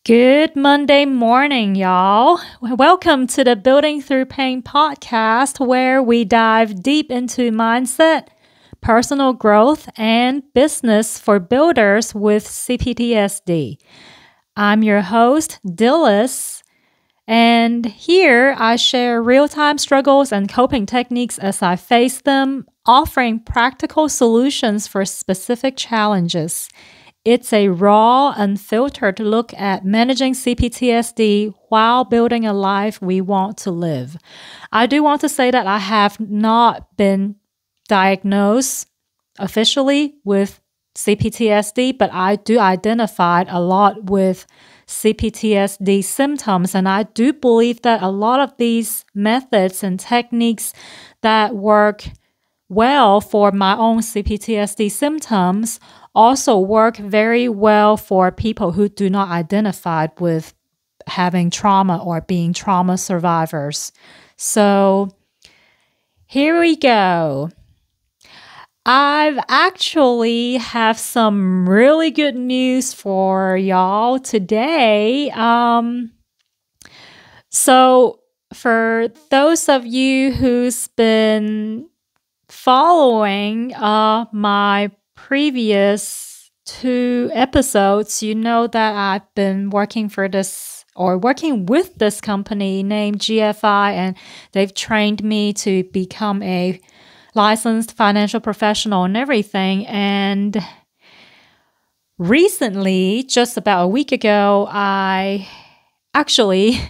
Good Monday morning, y'all. Welcome to the Building Through Pain podcast, where we dive deep into mindset, personal growth, and business for builders with CPTSD. I'm your host, Dillis, and here I share real-time struggles and coping techniques as I face them, offering practical solutions for specific challenges. It's a raw, unfiltered look at managing CPTSD while building a life we want to live. I do want to say that I have not been diagnosed officially with CPTSD, but I do identify a lot with CPTSD symptoms, and I do believe that a lot of these methods and techniques that work well for my own CPTSD symptoms also work very well for people who do not identify with having trauma or being trauma survivors. So here we go. I've actually have some really good news for y'all today. So for those of you who's been following my previous 2 episodes, you know that I've been working with this company named GFI, and they've trained me to become a licensed financial professional and everything. And recently, just about a week ago, I actually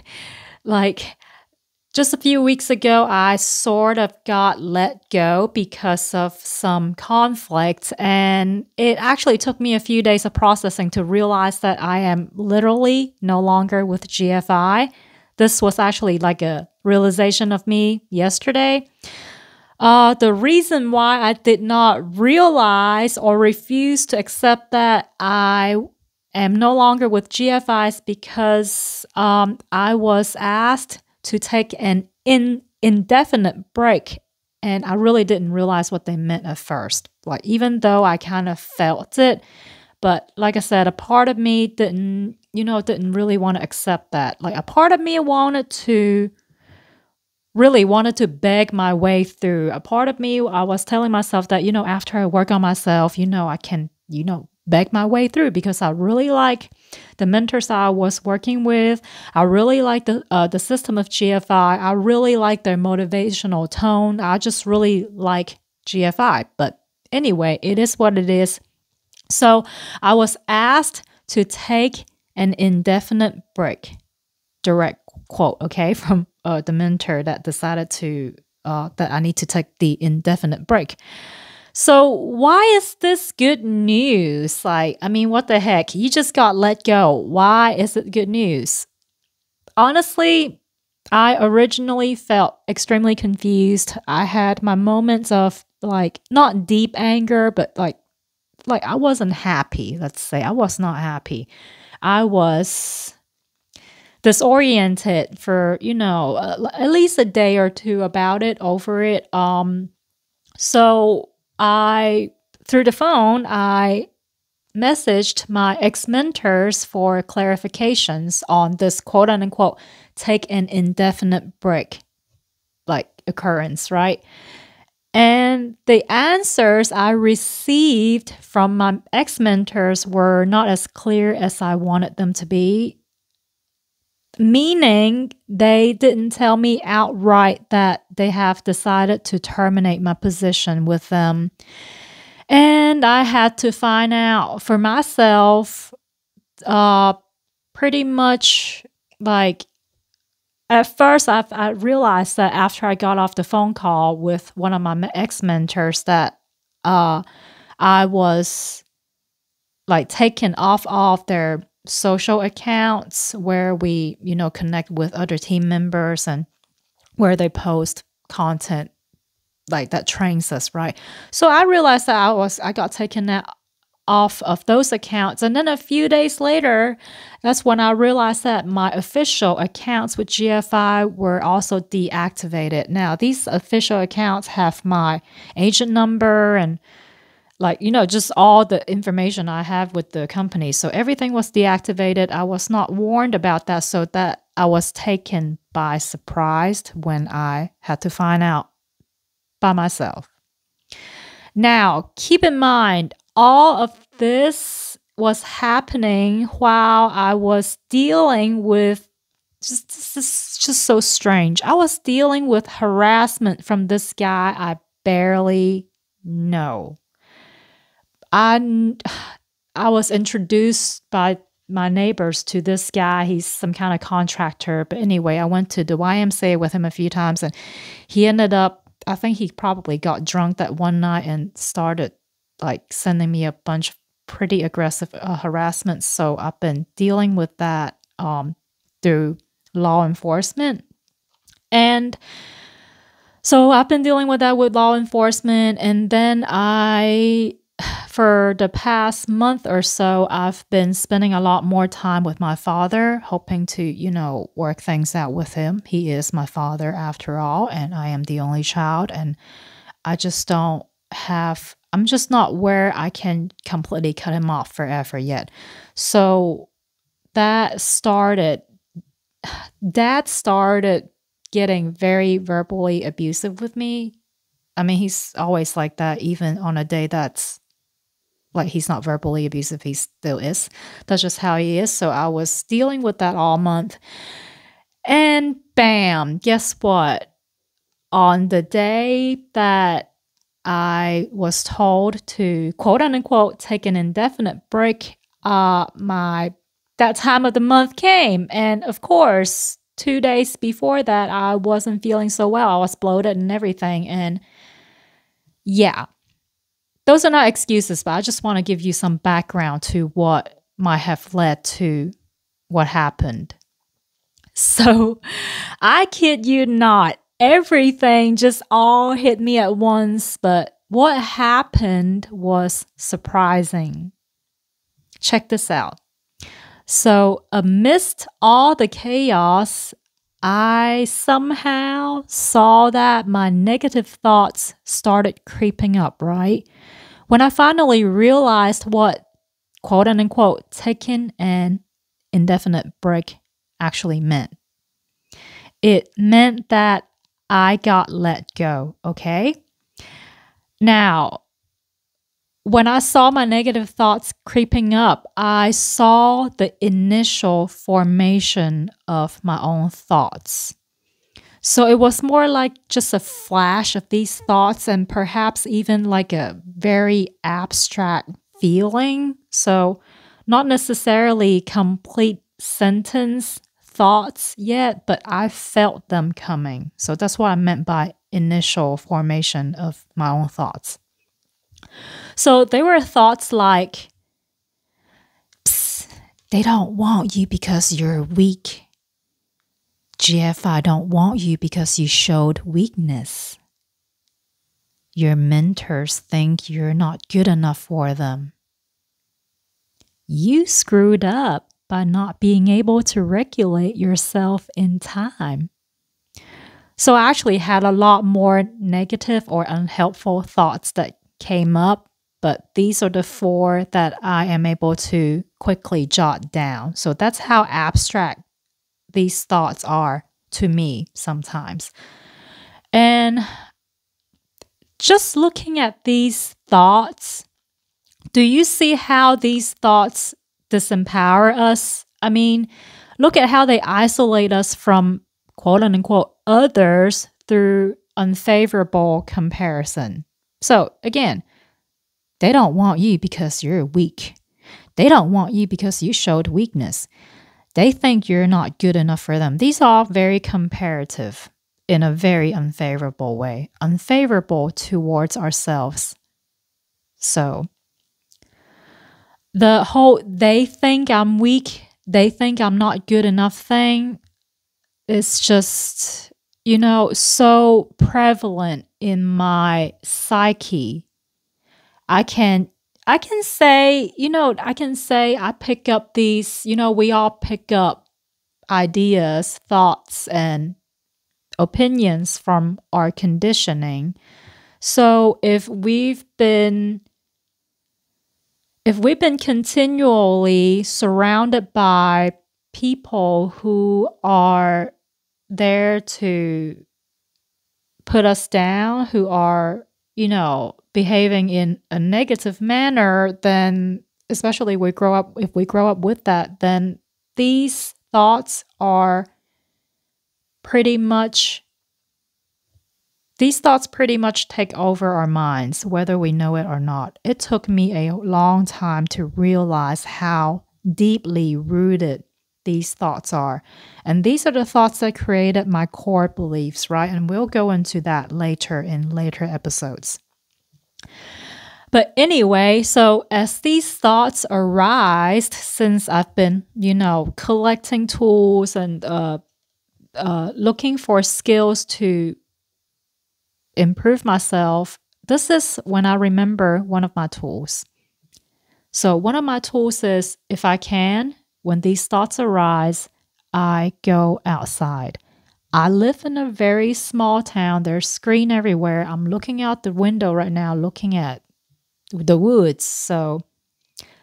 just a few weeks ago, I sort of got let go because of some conflict, and it actually took me a few days of processing to realize that I am literally no longer with GFI. This was actually like a realization of me yesterday. The reason why I did not realize or refuse to accept that I am no longer with GFI is because I was asked to take an indefinite break. And I really didn't realize what they meant at first. Even though I kind of felt it, but like I said, a part of me didn't really want to accept that. A part of me wanted to beg my way through. A part of me, I was telling myself that, after I work on myself, I can, beg my way through, because I really like the mentors I was working with. I really like the system of GFI. I really like their motivational tone. I just really like GFI. But anyway, it is what it is. So I was asked to take an indefinite break. Direct quote, okay, from the mentor that decided that I need to take the indefinite break. So why is this good news? What the heck? You just got let go. Why is it good news? Honestly, I originally felt extremely confused. I had my moments of not deep anger, but I wasn't happy. Let's say I was not happy. I was disoriented for, at least a day or two about it, over it. So through the phone, I messaged my ex-mentors for clarifications on this quote unquote take an indefinite break occurrence, right? And the answers I received from my ex-mentors were not as clear as I wanted them to be. Meaning they didn't tell me outright that they have decided to terminate my position with them. And I had to find out for myself pretty much at first I realized that after I got off the phone call with one of my ex-mentors that I was taken off their social accounts where we, connect with other team members and where they post content that trains us, right? So I realized that I got taken off of those accounts. And then a few days later, that's when I realized that my official accounts with GFI were also deactivated. Now, these official accounts have my agent number and just all the information I have with the company. So everything was deactivated. I was not warned about that, so that I was taken by surprise when I had to find out by myself. Now, keep in mind, all of this was happening while I was dealing with just so strange. I was dealing with harassment from this guy I barely know. I was introduced by my neighbors to this guy. He's some kind of contractor. But anyway, I went to the YMCA with him a few times, and he ended up, I think he probably got drunk that one night and started sending me a bunch of pretty aggressive harassment. So I've been dealing with that through law enforcement. And so I've been dealing with that with law enforcement. And then for the past month or so, I've been spending a lot more time with my father, hoping to, work things out with him. He is my father after all, and I am the only child. And I'm just not where I can completely cut him off forever yet. So Dad started getting very verbally abusive with me. I mean, he's always like that, even on a day that's he's not verbally abusive, he still is. That's just how he is. So I was dealing with that all month. And bam, guess what? On the day that I was told to, quote unquote, take an indefinite break, that time of the month came. And of course, 2 days before that, I wasn't feeling so well. I was bloated and everything. And yeah, those are not excuses, but I just want to give you some background to what might have led to what happened. So I kid you not, everything just all hit me at once. But what happened was surprising. Check this out. So amidst all the chaos, I somehow saw that my negative thoughts started creeping up, right? When I finally realized what, quote unquote, taking an indefinite break actually meant. It meant that I got let go, okay? Now, when I saw my negative thoughts creeping up, I saw the initial formation of my own thoughts. So it was more like just a flash of these thoughts, and perhaps even like a very abstract feeling. So not necessarily complete sentence thoughts yet, but I felt them coming. So that's what I meant by initial formation of my own thoughts. So they were thoughts like, psst, they don't want you because you're weak. Jeff, I don't want you because you showed weakness. Your mentors think you're not good enough for them. You screwed up by not being able to regulate yourself in time. So I actually had a lot more negative or unhelpful thoughts that came up, but these are the 4 that I am able to quickly jot down. So that's how abstract these thoughts are to me sometimes. And just looking at these thoughts, do you see how these thoughts disempower us? I mean, look at how they isolate us from quote unquote others through unfavorable comparison. So again, they don't want you because you're weak. They don't want you because you showed weakness. They think you're not good enough for them. These are very comparative in a very unfavorable way, unfavorable towards ourselves. So the whole they think I'm weak, they think I'm not good enough thing is just, so prevalent in my psyche. I can say, I pick up these, we all pick up ideas, thoughts, and opinions from our conditioning. So if we've been If we've been continually surrounded by people who are there to put us down, who are, behaving in a negative manner, then especially if we grow up with that, then these thoughts are pretty much take over our minds, whether we know it or not. It took me a long time to realize how deeply rooted these thoughts are. And these are the thoughts that created my core beliefs, right? And we'll go into that later in later episodes. But anyway, so as these thoughts arise, since I've been, collecting tools and looking for skills to improve myself, this is when I remember one of my tools. So one of my tools is, if I can, when these thoughts arise, I go outside. I live in a very small town. There's screen everywhere. I'm looking out the window right now, looking at the woods. So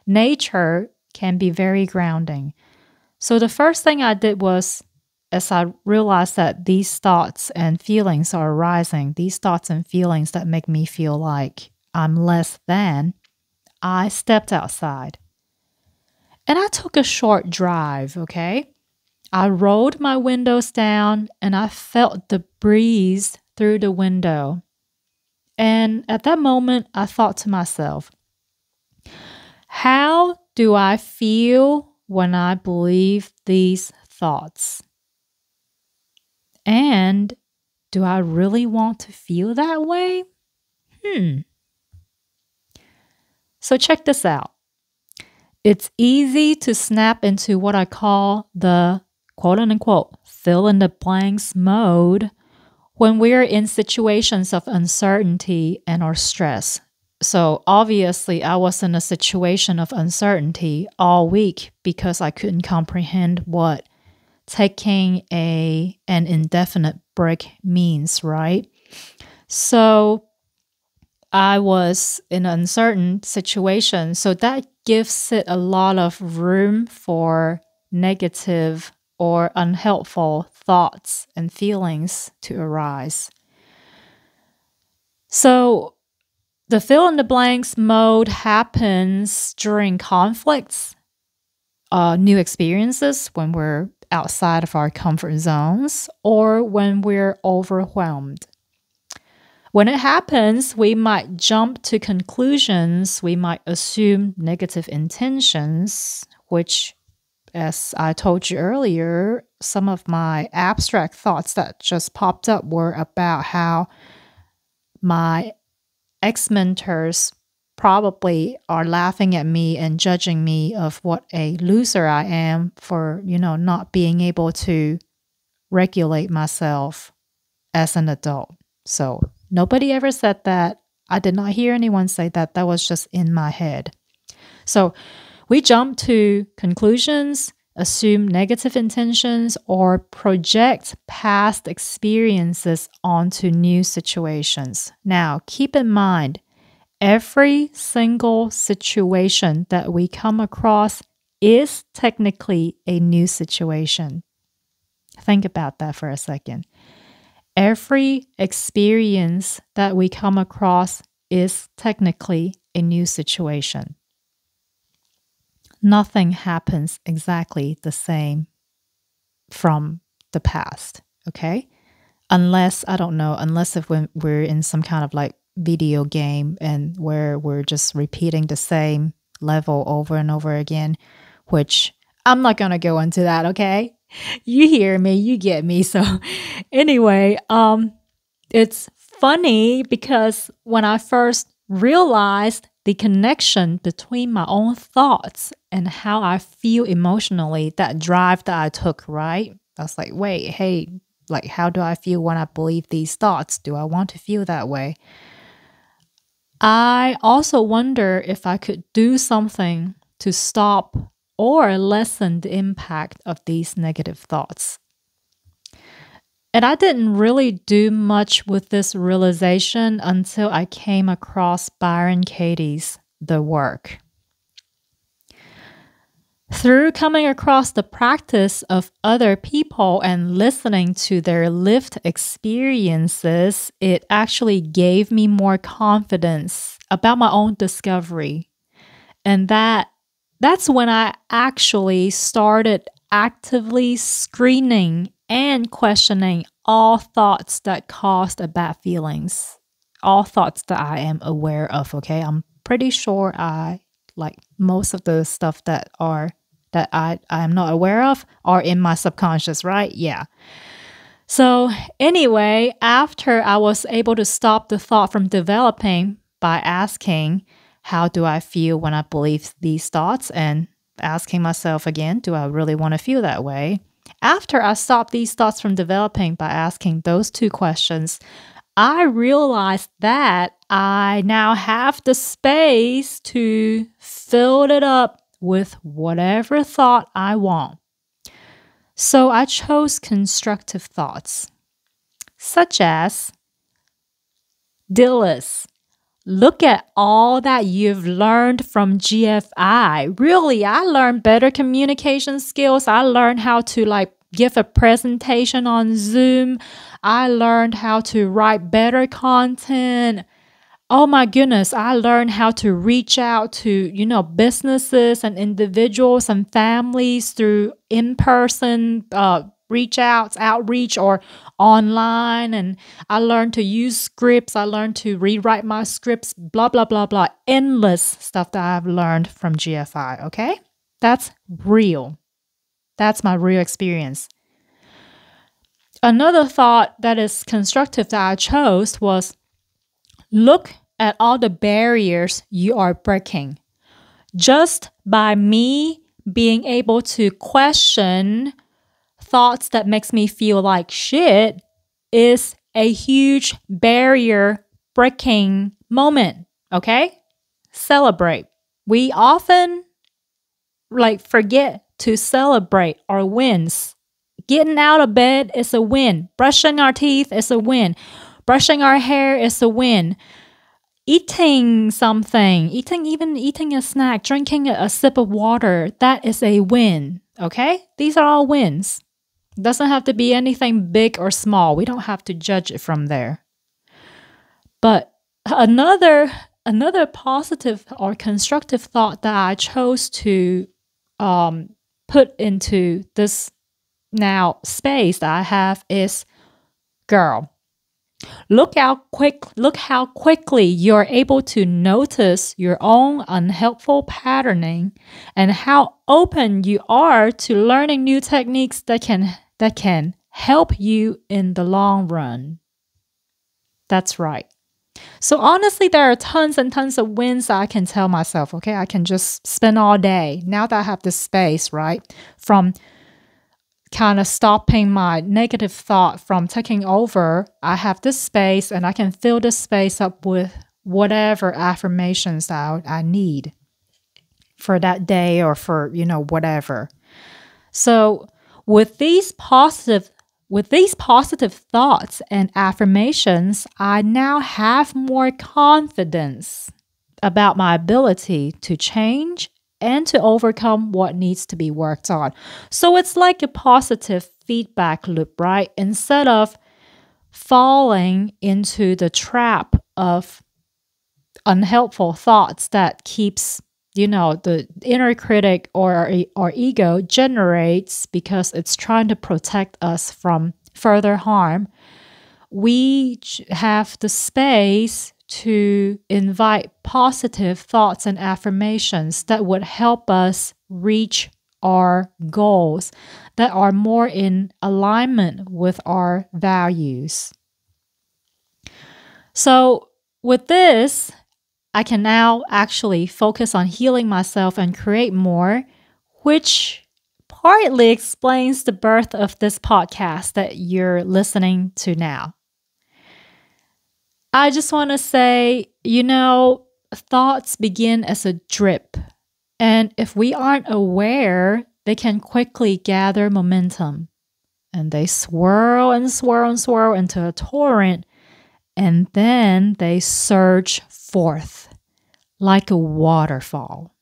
nature can be very grounding. So the first thing I did was, as I realized that these thoughts and feelings are arising, these thoughts and feelings that make me feel like I'm less than, I stepped outside. And I took a short drive, okay? I rolled my windows down and I felt the breeze through the window. And at that moment, I thought to myself, how do I feel when I believe these thoughts? And do I really want to feel that way? So check this out. It's easy to snap into what I call the quote unquote fill in the blanks mode when we're in situations of uncertainty and or stress. So obviously I was in a situation of uncertainty all week because I couldn't comprehend what taking an indefinite break means, right? So I was in an uncertain situation. So that gives it a lot of room for negative or unhelpful thoughts and feelings to arise. So the fill in the blanks mode happens during conflicts, new experiences, when we're outside of our comfort zones, or when we're overwhelmed. When it happens, we might jump to conclusions, we might assume negative intentions, which, as I told you earlier, some of my abstract thoughts that just popped up were about how my ex-mentors probably are laughing at me and judging me of what a loser I am for, not being able to regulate myself as an adult. So nobody ever said that. I did not hear anyone say that. That was just in my head. So we jump to conclusions, assume negative intentions, or project past experiences onto new situations. Now, keep in mind, every single situation that we come across is technically a new situation. Think about that for a second. Every experience that we come across is technically a new situation. Nothing happens exactly the same from the past, okay? Unless if we're in some kind of like video game and where we're just repeating the same level over and over again, which I'm not going to go into that, okay? You hear me, you get me. So anyway, it's funny because when I first realized the connection between my own thoughts and how I feel emotionally, that drive that I took, right? I was like, wait, hey, like, how do I feel when I believe these thoughts? Do I want to feel that way? I also wonder if I could do something to stop or lessen the impact of these negative thoughts. And I didn't really do much with this realization until I came across Byron Katie's The Work. Through coming across the practice of other people and listening to their lived experiences, it actually gave me more confidence about my own discovery. And that's when I actually started actively screening and questioning all thoughts that caused bad feelings. All thoughts that I am aware of, okay? I'm pretty sure I like most of the stuff that I am not aware of are in my subconscious, right? Yeah. So anyway, after I was able to stop the thought from developing by asking, how do I feel when I believe these thoughts? And asking myself again, do I really want to feel that way? After I stopped these thoughts from developing by asking those two questions, I realized that I now have the space to fill it up with whatever thought I want. So I chose constructive thoughts, such as, Dillis, look at all that you've learned from GFI. Really, I learned better communication skills. I learned how to give a presentation on Zoom. I learned how to write better content. Oh my goodness, I learned how to reach out to, businesses and individuals and families through in-person outreach, or online. And I learned to use scripts. I learned to rewrite my scripts, blah, blah, blah, blah. Endless stuff that I've learned from GFI, okay? That's real. That's my real experience. Another thought that is constructive that I chose was, look at all the barriers you are breaking. Just by me being able to question thoughts that makes me feel like shit is a huge barrier breaking moment, okay? Celebrate. We often forget to celebrate our wins. Getting out of bed is a win. Brushing our teeth is a win. Brushing our hair is a win. Eating something, eating a snack, drinking a sip of water, that is a win, okay? These are all wins. It doesn't have to be anything big or small. We don't have to judge it from there. But another positive or constructive thought that I chose to put into this now space that I have is, girl, look how quickly you're able to notice your own unhelpful patterning, and how open you are to learning new techniques that can help you in the long run. That's right. So honestly, there are tons and tons of wins that I can tell myself, okay? I can just spend all day, now that I have this space, right? From kind of stopping my negative thought from taking over, I have this space and I can fill this space up with whatever affirmations that I need for that day or for, whatever. So with these positive thoughts and affirmations, I now have more confidence about my ability to change and to overcome what needs to be worked on. So it's like a positive feedback loop, right? Instead of falling into the trap of unhelpful thoughts that keeps, the inner critic or ego generates because it's trying to protect us from further harm, we have the space to invite positive thoughts and affirmations that would help us reach our goals that are more in alignment with our values. So with this, I can now actually focus on healing myself and create more, which partly explains the birth of this podcast that you're listening to now. I just want to say, thoughts begin as a drip. And if we aren't aware, they can quickly gather momentum. And they swirl and swirl and swirl into a torrent. And then they surge forth like a waterfall.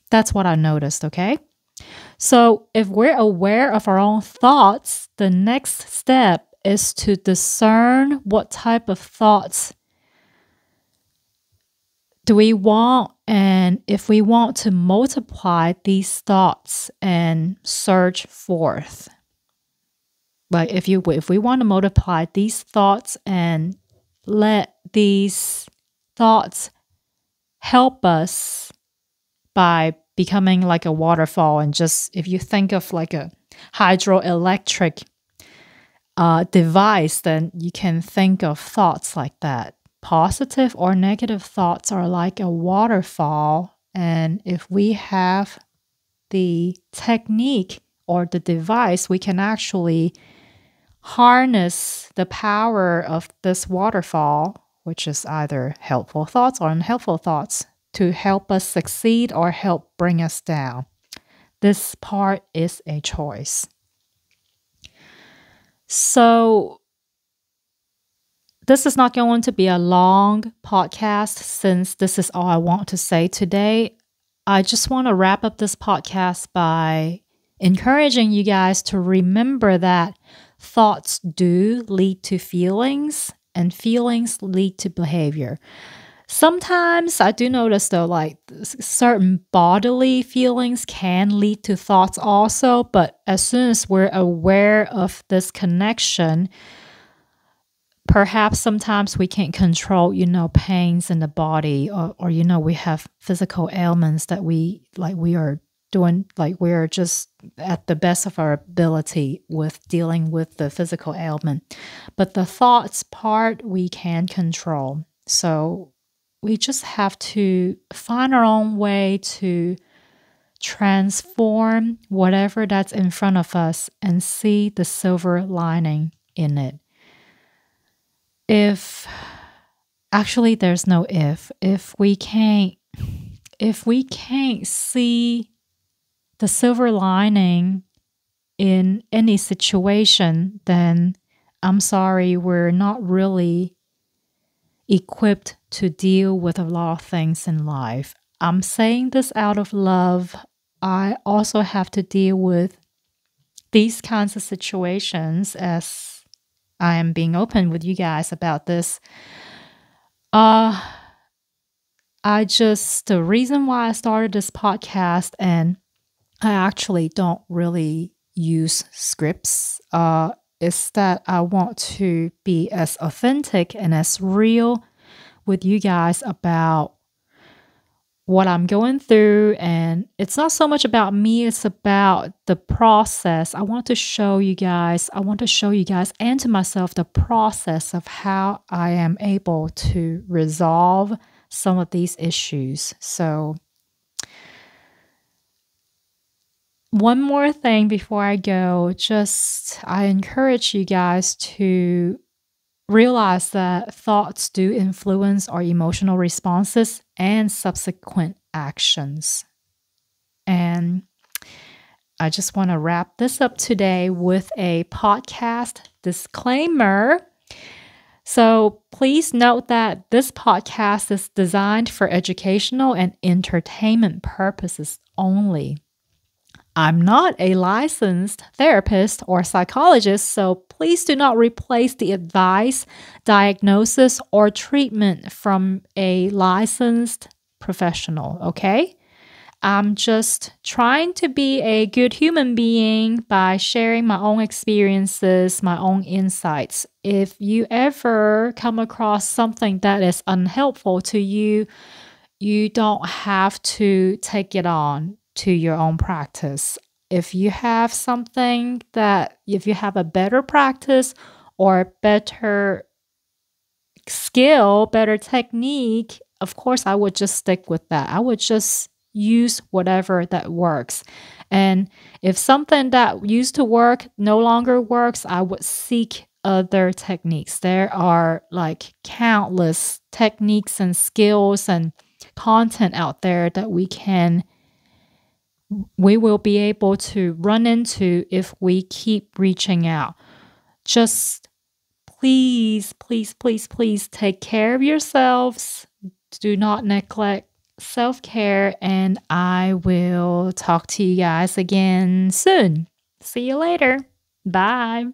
That's what I noticed, okay? So if we're aware of our own thoughts, the next step is to discern what type of thoughts do we want, and if we want to multiply these thoughts and search forth. Like if we want to multiply these thoughts and let these thoughts help us by becoming like a waterfall, and just if you think of like a hydroelectric device, then you can think of thoughts like that. Positive or negative thoughts are like a waterfall, and if we have the technique or the device, we can actually harness the power of this waterfall, which is either helpful thoughts or unhelpful thoughts, to help us succeed or help bring us down. This part is a choice. So this is not going to be a long podcast, since this is all I want to say today. I just want to wrap up this podcast by encouraging you guys to remember that thoughts do lead to feelings, and feelings lead to behavior. Sometimes I do notice though, like certain bodily feelings can lead to thoughts also, but as soon as we're aware of this connection, perhaps sometimes we can't control, pains in the body, or we have physical ailments that we are doing, like we are just at the best of our ability with dealing with the physical ailment. But the thoughts part we can control. So we just have to find our own way to transform whatever that's in front of us and see the silver lining in it. There's no if we can't see the silver lining in any situation, then I'm sorry, we're not really equipped to deal with a lot of things in life. I'm saying this out of love. I also have to deal with these kinds of situations, as I am being open with you guys about this. The reason why I started this podcast, and I actually don't really use scripts, is that I want to be as authentic and as real with you guys about what I'm going through. And it's not so much about me, it's about the process. I want to show you guys and to myself the process of how I am able to resolve some of these issues. So one more thing before I go, I encourage you guys to realize that thoughts do influence our emotional responses and subsequent actions. And I just want to wrap this up today with a podcast disclaimer. So please note that this podcast is designed for educational and entertainment purposes only. I'm not a licensed therapist or psychologist, so please do not replace the advice, diagnosis, or treatment from a licensed professional, okay? I'm just trying to be a good human being by sharing my own experiences, my own insights. If you ever come across something that is unhelpful to you, you don't have to take it on to your own practice. If you have a better practice or better skill, better technique, of course, I would just stick with that. I would just use whatever that works. And if something that used to work no longer works, I would seek other techniques. There are like countless techniques and skills and content out there that we will be able to run into if we keep reaching out. Just please, please, please, please take care of yourselves. Do not neglect self-care, and I will talk to you guys again soon. See you later. Bye.